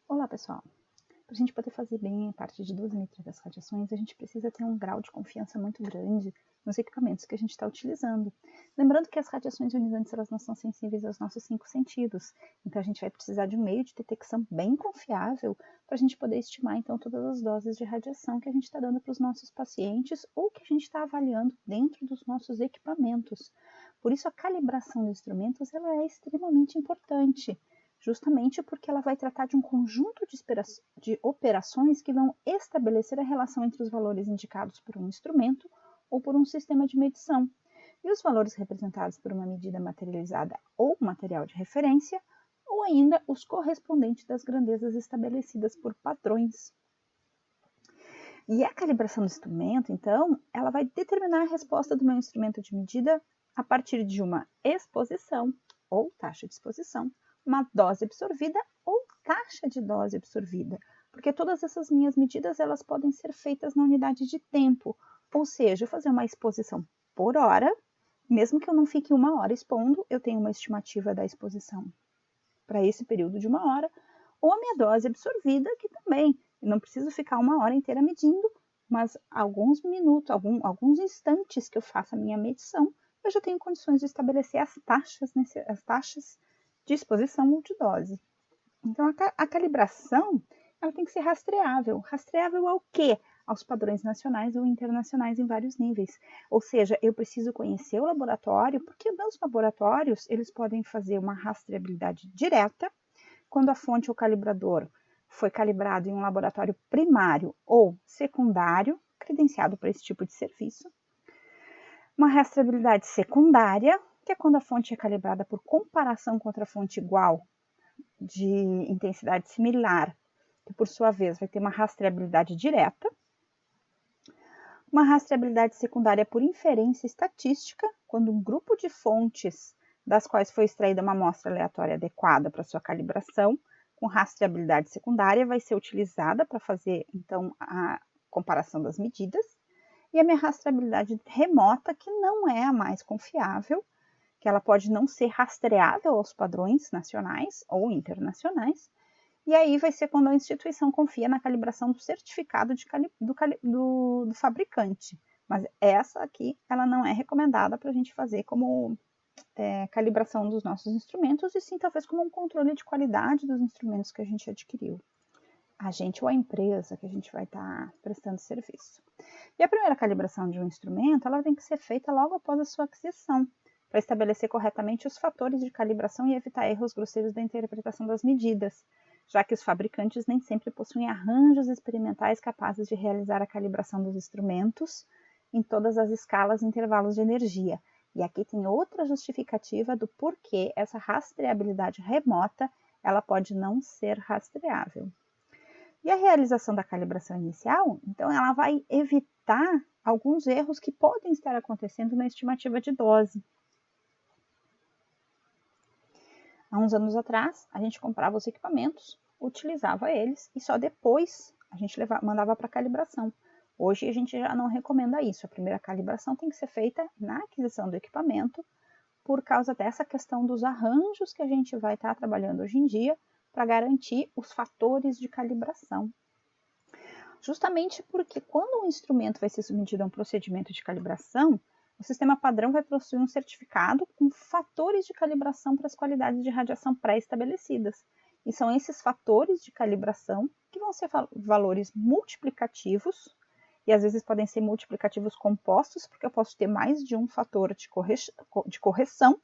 Olá, pessoal! Para a gente poder fazer bem a parte de dosimetria das radiações, a gente precisa ter um grau de confiança muito grande nos equipamentos que a gente está utilizando. Lembrando que as radiações ionizantes elas não são sensíveis aos nossos 5 sentidos, então a gente vai precisar de um meio de detecção bem confiável para a gente poder estimar então todas as doses de radiação que a gente está dando para os nossos pacientes ou que a gente está avaliando dentro dos nossos equipamentos. Por isso a calibração dos instrumentos ela é extremamente importante, justamente porque ela vai tratar de um conjunto de operações que vão estabelecer a relação entre os valores indicados por um instrumento ou por um sistema de medição, e os valores representados por uma medida materializada ou material de referência, ou ainda os correspondentes das grandezas estabelecidas por padrões. E a calibração do instrumento, então, ela vai determinar a resposta do meu instrumento de medida a partir de uma exposição ou taxa de exposição, uma dose absorvida ou taxa de dose absorvida, porque todas essas minhas medidas elas podem ser feitas na unidade de tempo, ou seja, eu fazer uma exposição por hora, mesmo que eu não fique 1 hora expondo, eu tenho uma estimativa da exposição para esse período de 1 hora, ou a minha dose absorvida, que também eu não preciso ficar 1 hora inteira medindo, mas alguns minutos, alguns instantes que eu faça a minha medição, eu já tenho condições de estabelecer as taxas de exposição ou de dose. Então, a calibração ela tem que ser rastreável. Rastreável ao quê? Aos padrões nacionais ou internacionais em vários níveis. Ou seja, eu preciso conhecer o laboratório, porque meus laboratórios eles podem fazer uma rastreabilidade direta, quando a fonte ou calibrador foi calibrado em um laboratório primário ou secundário, credenciado para esse tipo de serviço. Uma rastreabilidade secundária, que é quando a fonte é calibrada por comparação com outra fonte igual, de intensidade similar, que por sua vez vai ter uma rastreabilidade direta. Uma rastreabilidade secundária por inferência estatística, quando um grupo de fontes das quais foi extraída uma amostra aleatória adequada para sua calibração, com rastreabilidade secundária, vai ser utilizada para fazer, então, a comparação das medidas. E a minha rastreabilidade remota, que não é a mais confiável, que ela pode não ser rastreável aos padrões nacionais ou internacionais, e aí vai ser quando a instituição confia na calibração do certificado do fabricante. Mas essa aqui, ela não é recomendada para a gente fazer como calibração dos nossos instrumentos, e sim talvez como um controle de qualidade dos instrumentos que a gente adquiriu. A gente ou a empresa que a gente vai estar prestando serviço. E a primeira calibração de um instrumento, ela tem que ser feita logo após a sua aquisição, para estabelecer corretamente os fatores de calibração e evitar erros grosseiros da interpretação das medidas, já que os fabricantes nem sempre possuem arranjos experimentais capazes de realizar a calibração dos instrumentos em todas as escalas e intervalos de energia. E aqui tem outra justificativa do porquê essa rastreabilidade remota ela pode não ser rastreável. E a realização da calibração inicial, então, ela vai evitar alguns erros que podem estar acontecendo na estimativa de dose. Há uns anos atrás, a gente comprava os equipamentos, utilizava eles e só depois a gente mandava para calibração. Hoje a gente já não recomenda isso. A primeira calibração tem que ser feita na aquisição do equipamento, por causa dessa questão dos arranjos que a gente vai estar trabalhando hoje em dia para garantir os fatores de calibração. Justamente porque quando um instrumento vai ser submetido a um procedimento de calibração, o sistema padrão vai possuir um certificado com fatores de calibração para as qualidades de radiação pré-estabelecidas. E são esses fatores de calibração que vão ser valores multiplicativos, e às vezes podem ser multiplicativos compostos, porque eu posso ter mais de um fator de correção.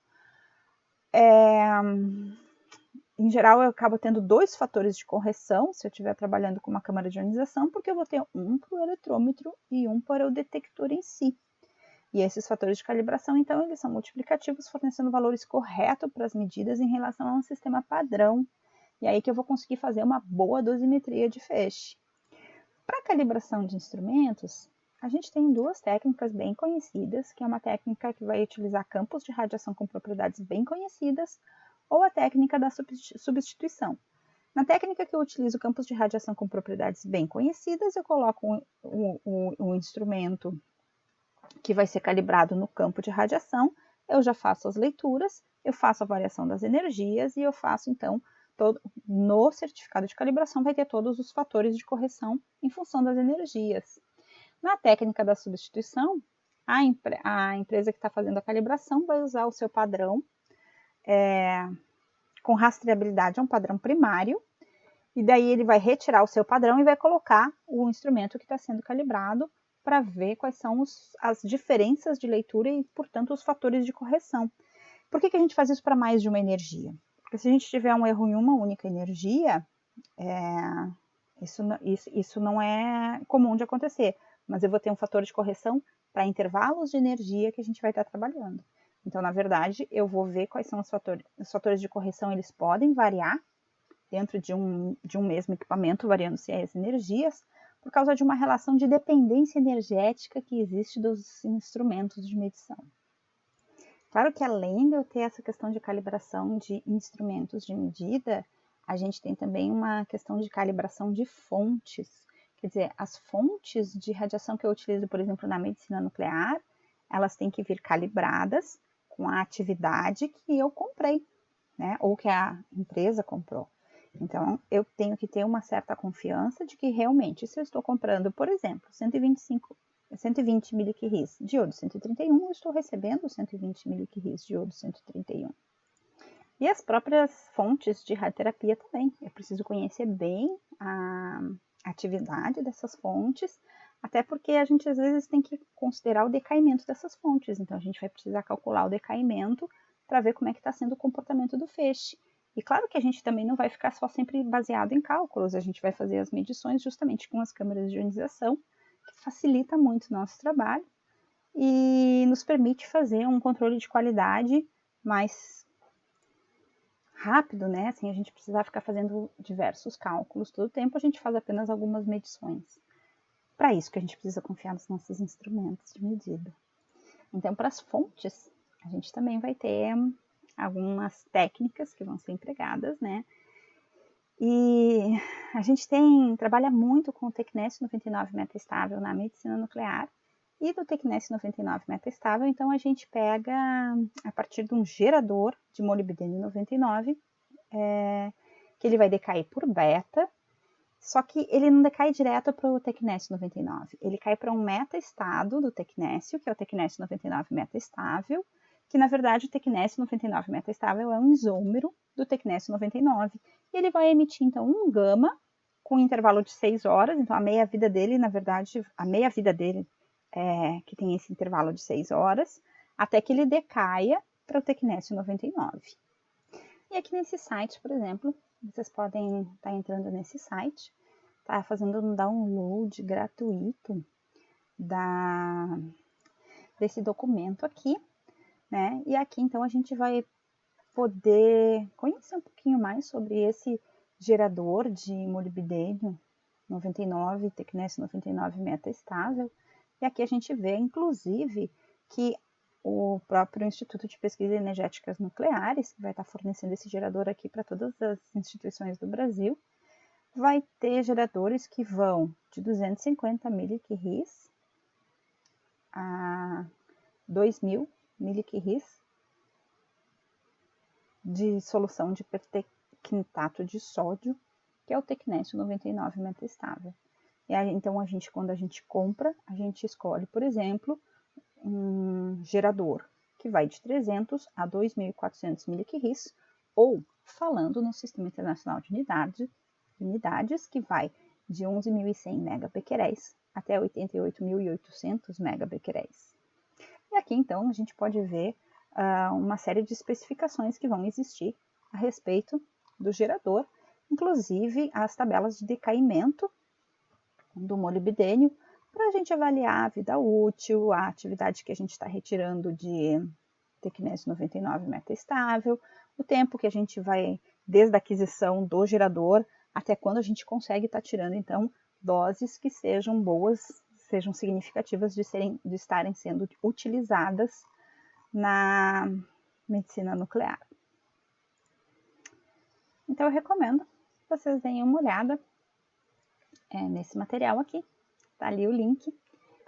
Em geral, eu acabo tendo 2 fatores de correção, se eu estiver trabalhando com uma câmara de ionização, porque eu vou ter um para o eletrômetro e um para o detector em si. E esses fatores de calibração, então, eles são multiplicativos, fornecendo valores corretos para as medidas em relação a um sistema padrão. E aí que eu vou conseguir fazer uma boa dosimetria de feixe. Para a calibração de instrumentos, a gente tem 2 técnicas bem conhecidas, que é uma técnica que vai utilizar campos de radiação com propriedades bem conhecidas, ou a técnica da substituição. Na técnica que eu utilizo campos de radiação com propriedades bem conhecidas, eu coloco um instrumento que vai ser calibrado no campo de radiação, eu já faço as leituras, eu faço a variação das energias e eu faço, então, no certificado de calibração vai ter todos os fatores de correção em função das energias. Na técnica da substituição, a empresa que está fazendo a calibração vai usar o seu padrão com rastreabilidade, é um padrão primário, e daí ele vai retirar o seu padrão e vai colocar o instrumento que está sendo calibrado para ver quais são as diferenças de leitura e, portanto, os fatores de correção. Por que a gente faz isso para mais de uma energia? Porque se a gente tiver um erro em uma única energia, isso não é comum de acontecer, mas eu vou ter um fator de correção para intervalos de energia que a gente vai estar trabalhando. Então, na verdade, eu vou ver quais são os fatores de correção, eles podem variar dentro de um mesmo equipamento, variando-se as energias, por causa de uma relação de dependência energética que existe dos instrumentos de medição. Claro que além de eu ter essa questão de calibração de instrumentos de medida, a gente tem também uma questão de calibração de fontes. Quer dizer, as fontes de radiação que eu utilizo, por exemplo, na medicina nuclear, elas têm que vir calibradas com a atividade que eu comprei, né? Ou que a empresa comprou. Então, eu tenho que ter uma certa confiança de que realmente, se eu estou comprando, por exemplo, 120 miliquirris de iodo 131, eu estou recebendo 120 miliquirris de iodo 131. E as próprias fontes de radioterapia também. Eu preciso conhecer bem a atividade dessas fontes, até porque a gente às vezes tem que considerar o decaimento dessas fontes. Então, a gente vai precisar calcular o decaimento para ver como é que está sendo o comportamento do feixe. E claro que a gente também não vai ficar só sempre baseado em cálculos, a gente vai fazer as medições justamente com as câmeras de ionização, que facilita muito o nosso trabalho e nos permite fazer um controle de qualidade mais rápido, né? Sem a gente precisar ficar fazendo diversos cálculos todo o tempo, a gente faz apenas algumas medições. Para isso que a gente precisa confiar nos nossos instrumentos de medida. Então, para as fontes, a gente também vai ter algumas técnicas que vão ser empregadas, né? E a gente trabalha muito com o Tecnésio 99 metastável na medicina nuclear e do Tecnésio 99 metastável, então a gente pega a partir de um gerador de molibdênio 99, que ele vai decair por beta, só que ele não decai direto para o Tecnésio 99, ele cai para um metaestado do Tecnésio, que é o Tecnésio 99 metastável, que na verdade o Tecnésio 99 metastável é um isômero do Tecnésio 99, e ele vai emitir então um gama com um intervalo de 6 horas, então a meia-vida dele, na verdade, a meia-vida dele que tem esse intervalo de 6 horas, até que ele decaia para o Tecnésio 99. E aqui nesse site, por exemplo, vocês podem estar entrando nesse site, tá fazendo um download gratuito desse documento aqui, né? E aqui então a gente vai poder conhecer um pouquinho mais sobre esse gerador de molibdênio 99, Tecnésio 99 metaestável. E aqui a gente vê, inclusive, que o próprio Instituto de Pesquisas Energéticas Nucleares, que vai estar fornecendo esse gerador aqui para todas as instituições do Brasil, vai ter geradores que vão de 250 miliquirris a 2.000 miliquirris de solução de pertecnitato de sódio, que é o Tecnésio 99 metastável. E aí, então, quando a gente compra, a gente escolhe, por exemplo, um gerador que vai de 300 a 2.400 miliquirris, ou, falando no Sistema Internacional de Unidades, que vai de 11.100 megabecqueréis até 88.800 megabecqueréis. E aqui, então, a gente pode ver uma série de especificações que vão existir a respeito do gerador, inclusive as tabelas de decaimento do molibdênio, para a gente avaliar a vida útil, a atividade que a gente está retirando de Tecnésio 99 metaestável, o tempo que a gente vai, desde a aquisição do gerador, até quando a gente consegue estar tirando, então, doses que sejam boas, sejam significativas de estarem sendo utilizadas na medicina nuclear. Então, eu recomendo que vocês deem uma olhada nesse material aqui. Está ali o link,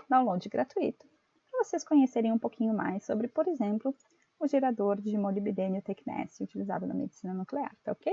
download gratuito, para vocês conhecerem um pouquinho mais sobre, por exemplo, o gerador de molibdênio Tecnésio utilizado na medicina nuclear, tá ok?